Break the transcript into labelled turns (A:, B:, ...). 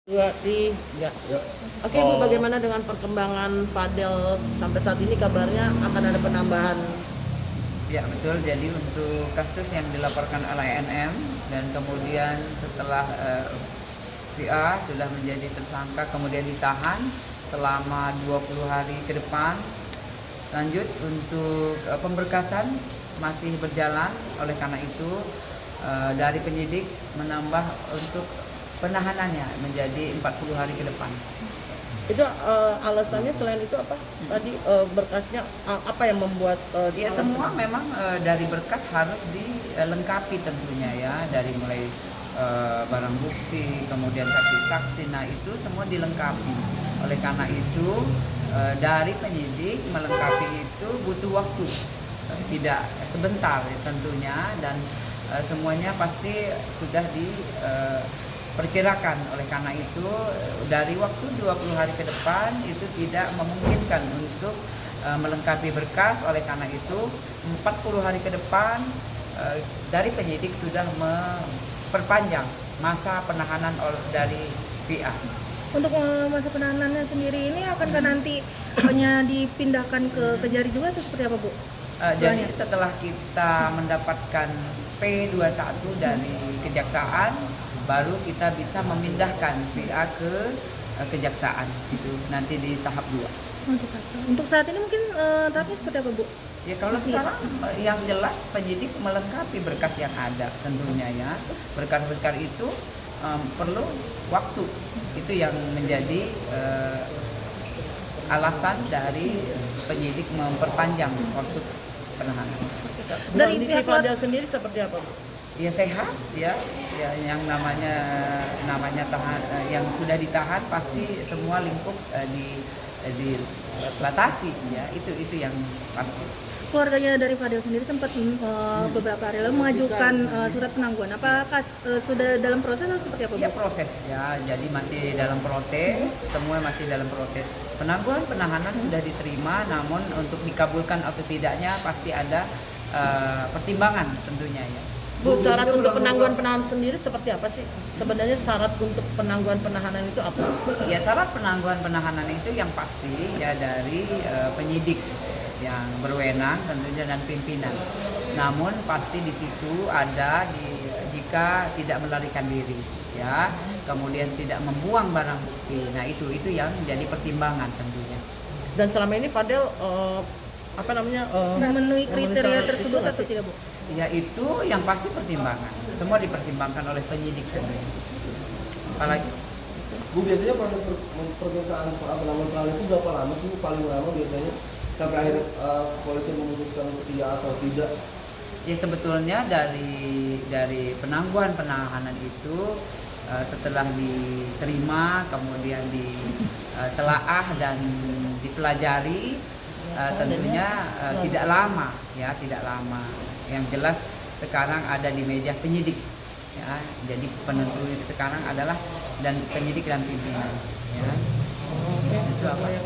A: 2, 3.
B: Ya.
A: Oke Bu, bagaimana dengan perkembangan Fadel sampai saat ini? Kabarnya akan ada penambahan.
C: Ya betul, jadi untuk kasus yang dilaporkan oleh NM dan kemudian setelah VA sudah menjadi tersangka kemudian ditahan selama 20 hari ke depan. Lanjut untuk pemberkasan masih berjalan, oleh karena itu dari penyidik menambah untuk penahanannya menjadi 40 hari ke depan.
A: Itu alasannya selain itu apa? Tadi berkasnya apa yang membuat
C: Ya semua memang dari berkas harus dilengkapi tentunya ya, dari mulai barang bukti, kemudian saksi-saksi, nah itu semua dilengkapi. Oleh karena itu dari penyidik melengkapi itu butuh waktu, tidak sebentar tentunya, dan semuanya pasti sudah diperkirakan. Oleh karena itu dari waktu 20 hari ke depan itu tidak memungkinkan untuk melengkapi berkas. Oleh karena itu 40 hari ke depan dari penyidik sudah memperpanjang masa penahanan dari VA.
D: Untuk masa penahanannya sendiri ini akankah nanti hanya dipindahkan ke Kejari juga atau seperti apa Bu?
C: Jadi setelah kita mendapatkan P21 dari Kejaksaan, baru kita bisa memindahkan VA ke Kejaksaan itu nanti di tahap 2.
D: Untuk saat ini mungkin tahapnya seperti apa Bu?
C: Ya kalau sekarang yang jelas penyidik melengkapi berkas yang ada tentunya ya. Berkas-berkas itu perlu waktu. Itu yang menjadi alasan dari penyidik memperpanjang waktu penahanan.
A: Dari pihak Fadel sendiri seperti apa Bu?
C: Ya sehat ya, yang namanya tahan, yang sudah ditahan pasti semua lingkup dibatasi ya, itu yang pasti.
D: Keluarganya dari Fadel sendiri sempat beberapa hari lalu mengajukan surat penangguhan. Apakah sudah dalam proses atau seperti apa Bu?
C: Ya proses ya, jadi masih dalam proses, semua masih dalam proses. Penangguhan penahanan sudah diterima, namun untuk dikabulkan atau tidaknya pasti ada pertimbangan tentunya ya.
A: Bu, syarat untuk penangguhan penahanan sendiri seperti apa sih? Sebenarnya syarat untuk penangguhan penahanan itu apa?
C: Ya syarat penangguhan penahanan itu yang pasti ya dari penyidik yang berwenang tentunya dan pimpinan. Namun pasti di situ ada jika tidak melarikan diri ya, kemudian tidak membuang barang bukti. Nah itu yang menjadi pertimbangan tentunya.
A: Dan selama ini Fadel
D: memenuhi kriteria tersebut atau tidak Bu?
C: Ya itu yang pasti pertimbangan. Semua dipertimbangkan oleh penyidik tentunya. Apalagi
B: Bu, biasanya proses permintaan penangguhan itu berapa lama sih Bu? Paling lama biasanya sampai akhirnya polisi memutuskan untuk iya atau tidak?
C: ya sebetulnya dari penangguhan penahanan itu setelah diterima kemudian ditelaah dan dipelajari tentunya tidak lama ya, tidak lama. Yang jelas sekarang ada di meja penyidik ya, jadi penentu sekarang adalah dan penyidik dan pimpinan ya.
A: Oke, itu apa yang